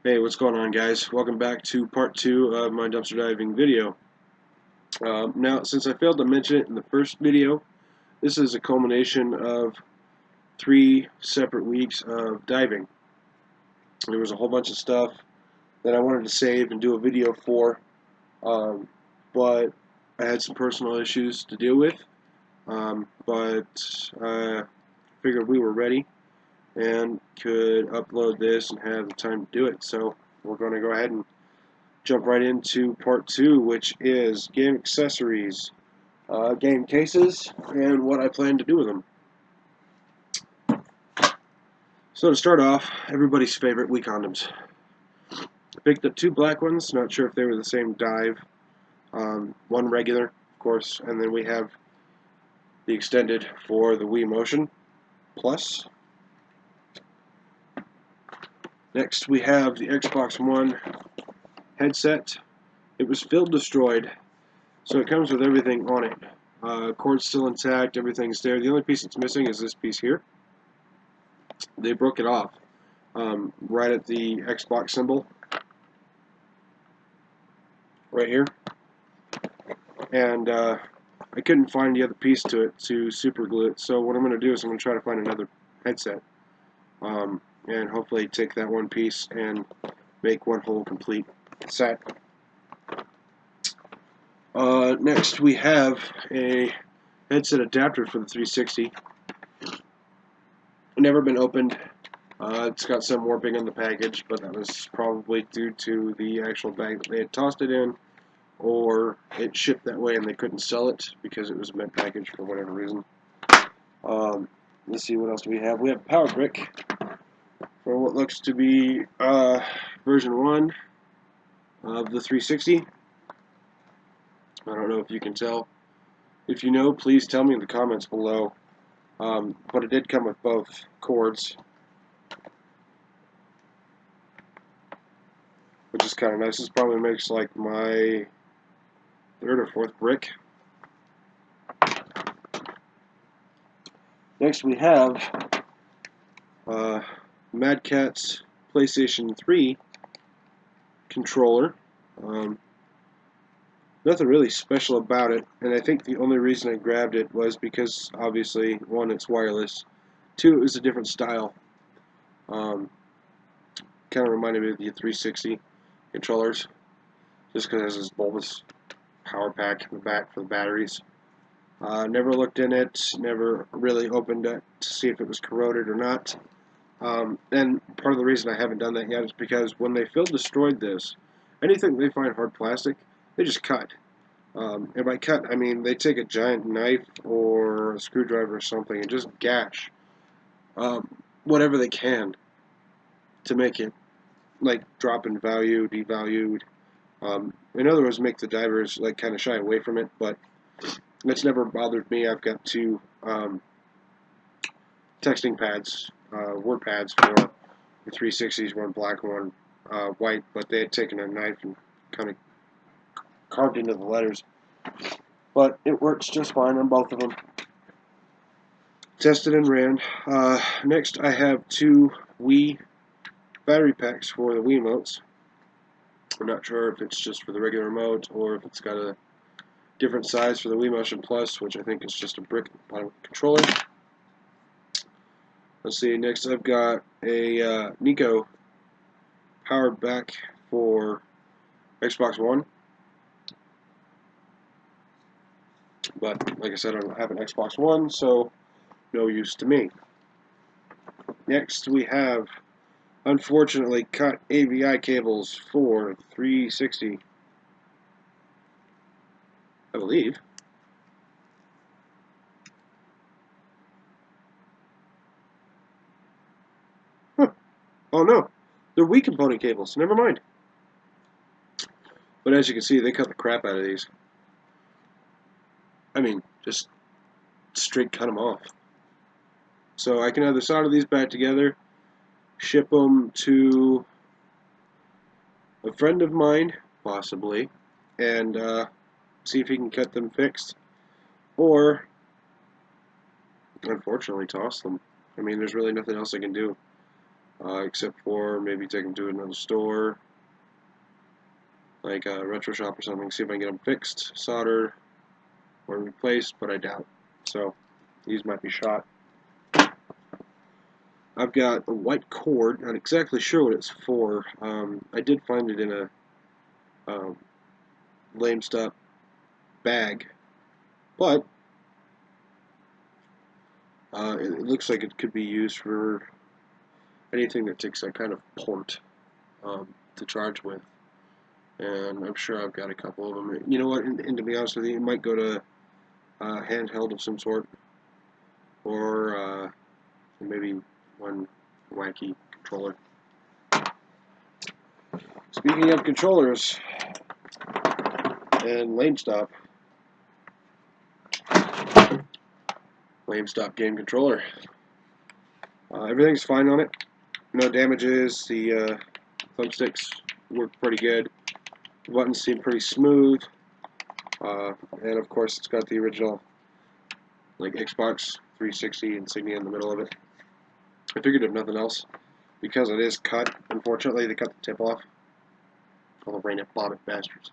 Hey, what's going on, guys? Welcome back to part 2 of my dumpster diving video. Now, since I failed to mention it in the first video, this is a culmination of 3 separate weeks of diving. There was a whole bunch of stuff that I wanted to save and do a video for, but I had some personal issues to deal with, but I figured we were ready and could upload this and have the time to do it, so we're going to go ahead and jump right into part 2, which is game accessories, game cases, and what I plan to do with them. So to start off, everybody's favorite, Wii condoms. I picked up 2 black ones, not sure if they were the same dive. One regular, of course, and then we have the extended for the Wii Motion Plus. Next we have the Xbox One headset. It was field destroyed, so it comes with everything on it. Cord's still intact, everything's there. The only piece that's missing is this piece here. They broke it off right at the Xbox symbol, right here. And I couldn't find the other piece to it to super glue it, so what I'm going to do is I'm going to try to find another headset. And hopefully take that one piece and make one whole complete set. Next we have a headset adapter for the 360. Never been opened. It's got some warping in the package, but that was probably due to the actual bag that they had tossed it in, or it shipped that way and they couldn't sell it because it was a mint package for whatever reason. Let's see, what else do we have? We have a power brick for what looks to be version 1 of the 360. I don't know if you can tell. If you know, please tell me in the comments below. But it did come with both cords, which is kind of nice. This probably makes like my 3rd or 4th brick. Next we have Mad Catz PlayStation 3 controller. Nothing really special about it, and I think the only reason I grabbed it was because, obviously, 1, it's wireless, 2, it was a different style. Kind of reminded me of the 360 controllers, just because it has this bulbous power pack in the back for the batteries. Never looked in it, never really opened it to see if it was corroded or not. And part of the reason I haven't done that yet is because when they field destroyed this, anything they find hard plastic, they just cut. And by cut, I mean they take a giant knife or a screwdriver or something and just gash whatever they can to make it like drop in value, devalued. In other words, make the divers like kind of shy away from it, but it's never bothered me. I've got 2 texting pads, word pads for the 360s, one black, one white, but they had taken a knife and kind of carved into the letters. But it works just fine on both of them. Tested and ran. Next I have 2 Wii battery packs for the Wiimotes. I'm not sure if it's just for the regular remote or if it's got a different size for the Wii Motion Plus, which I think is just a brick bottom controller. Let's see, next I've got a Nico power back for Xbox One. But, like I said, I don't have an Xbox One, so no use to me. Next we have, unfortunately, cut AVI cables for 360, I believe. Huh. Oh no, they're Wii component cables, never mind. But as you can see, they cut the crap out of these. I mean, just straight cut them off. So I can either solder these back together, ship them to a friend of mine, possibly, and see if he can cut them fixed, or unfortunately toss them. I mean, there's really nothing else I can do. except for maybe take them to another store, like a retro shop or something, see if I can get them fixed, soldered, or replaced, but I doubt. So these might be shot. I've got a white cord, not exactly sure what it's for. I did find it in a lame stop bag, but it looks like it could be used for anything that takes that kind of port to charge with. And I'm sure I've got a couple of them. You know what, and to be honest with you, it might go to handheld of some sort, or maybe one wacky controller. Speaking of controllers and lame stop game controller, everything's fine on it. No damages. The thumbsticks work pretty good. The buttons seem pretty smooth, and of course it's got the original like Xbox 360 insignia in the middle of it. I figured if nothing else, because it is cut, unfortunately they cut the tip off. All the brain bottom bastards.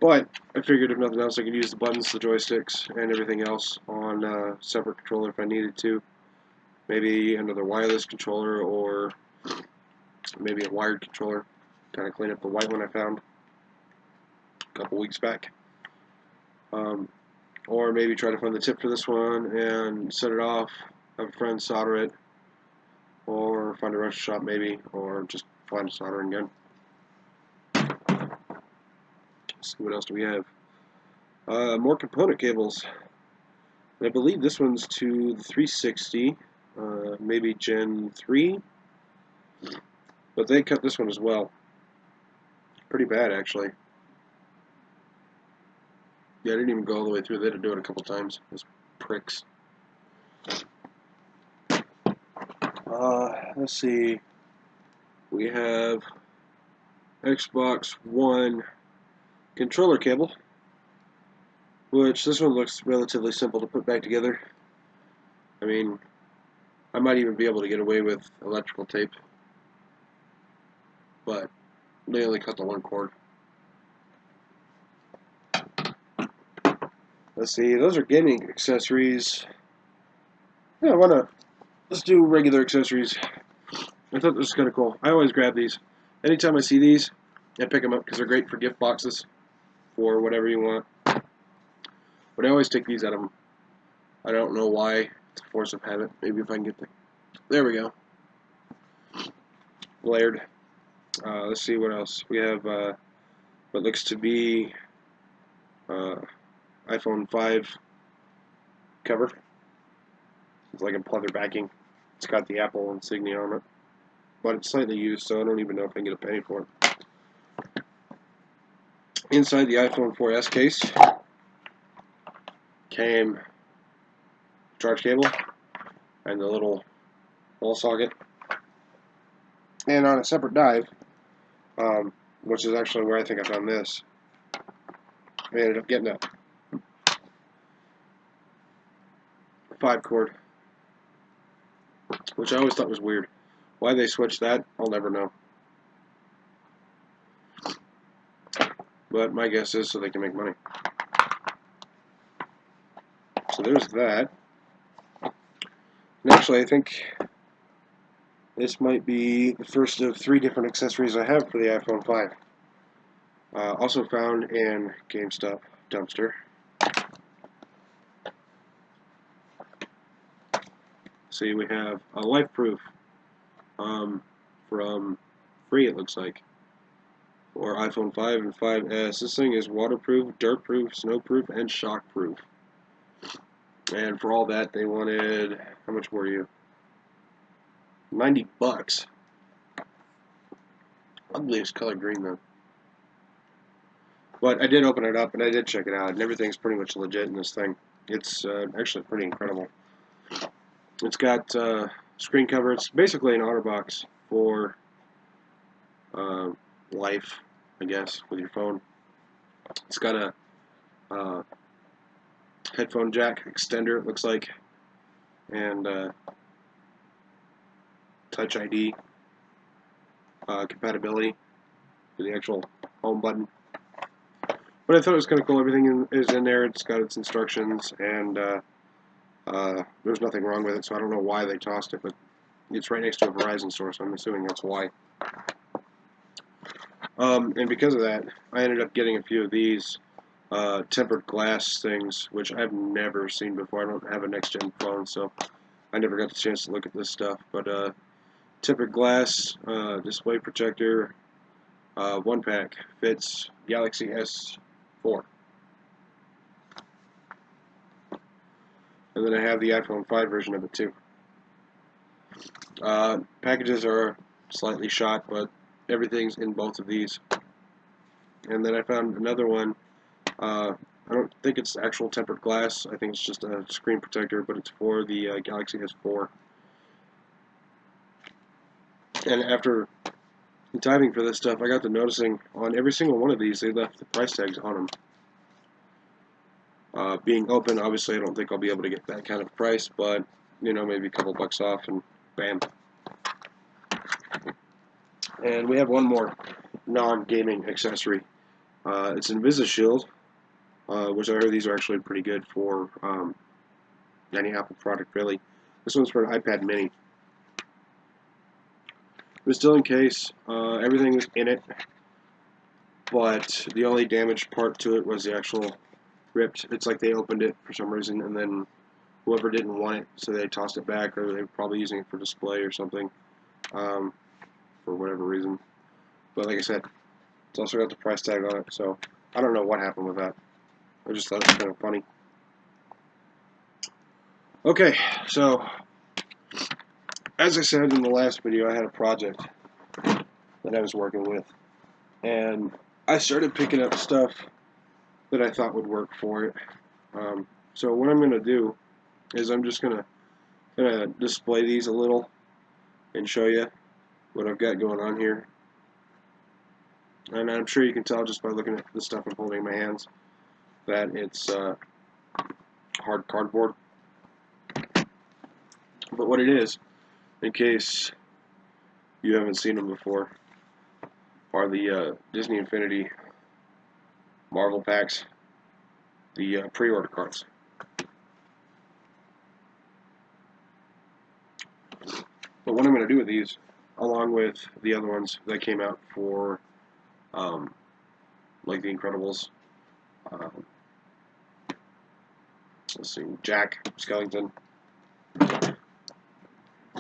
But I figured if nothing else I could use the buttons, the joysticks, and everything else on a separate controller if I needed to. Maybe another wireless controller, or maybe a wired controller. Kind of clean up the white one I found a couple weeks back. Or maybe try to find the tip for this one and set it off, have a friend solder it, or find a retro shop maybe, or just find a soldering gun. Let's see, what else do we have? More component cables. I believe this one's to the 360, maybe Gen 3, but they cut this one as well. Pretty bad, actually. Yeah, I didn't even go all the way through. They had to do it a couple times. Those pricks. Let's see. We have Xbox One controller cable, which this one looks relatively simple to put back together. I mean, I might even be able to get away with electrical tape, but they only cut the one cord. Let's see, those are gaming accessories. Yeah, why not? Let's do regular accessories. I thought this was kind of cool. I always grab these. Anytime I see these, I pick them up because they're great for gift boxes for whatever you want. But I always take these out of them. I don't know why. It's a force of habit. Maybe if I can get the... There we go. Layered. Let's see what else. We have what looks to be iPhone 5 cover. It's like a pleather backing. It's got the Apple insignia on it. But it's slightly used, so I don't even know if I can get a penny for it. Inside the iPhone 4S case came charge cable and the little wall socket. And on a separate dive, which is actually where I think I found this, I ended up getting a 5 cord, which I always thought was weird. Why they switched that, I'll never know. But my guess is so they can make money. So there's that. And actually, I think this might be the first of 3 different accessories I have for the iPhone 5. Also found in GameStop dumpster. See, we have a life proof from Free, it looks like, for iPhone 5 and 5S. This thing is waterproof, dirt-proof, snow-proof, and shock-proof. And for all that, they wanted, how much were you? $90. Ugliest color green, though. But I did open it up, and I did check it out, and everything's pretty much legit in this thing. It's actually pretty incredible. It's got screen cover. It's basically an OtterBox for life, I guess, with your phone. It's got a headphone jack extender, it looks like, and Touch ID compatibility for the actual home button. But I thought it was kind of cool. Everything is in there. It's got its instructions, and there's nothing wrong with it, so I don't know why they tossed it, but it's right next to a Verizon store, so I'm assuming that's why. And because of that, I ended up getting a few of these tempered glass things, which I've never seen before. I don't have a next-gen phone, so I never got the chance to look at this stuff. But tempered glass display protector, one pack, fits Galaxy S4. And then I have the iPhone 5 version of it too. Packages are slightly shot, but everything's in both of these. And then I found another one. I don't think it's actual tempered glass. I think it's just a screen protector, but it's for the Galaxy S4. And after typing for this stuff, I got to noticing on every single one of these, they left the price tags on them. Being open, obviously, I don't think I'll be able to get that kind of price, but, you know, maybe a couple bucks off, and bam. And we have one more non-gaming accessory. It's InvisiShield, which I heard these are actually pretty good for any Apple product, really. This one's for an iPad mini. But still in case, everything is in it, but the only damaged part to it was the actual ripped. It's like they opened it for some reason, and then whoever didn't want it, so they tossed it back, or they were probably using it for display or something, for whatever reason. But like I said, it's also got the price tag on it, so I don't know what happened with that. I just thought it was kind of funny. Okay, so as I said in the last video, I had a project that I was working with, and I started picking up stuff that I thought would work for it. So what I'm going to do is I'm just going to display these a little and show you what I've got going on here. And I'm sure you can tell just by looking at the stuff I'm holding in my hands that it's hard cardboard. But what it is, in case you haven't seen them before, are the Disney Infinity Marvel packs, the pre-order cards. But what I'm going to do with these, along with the other ones that came out for, like The Incredibles, let's see, Jack Skellington,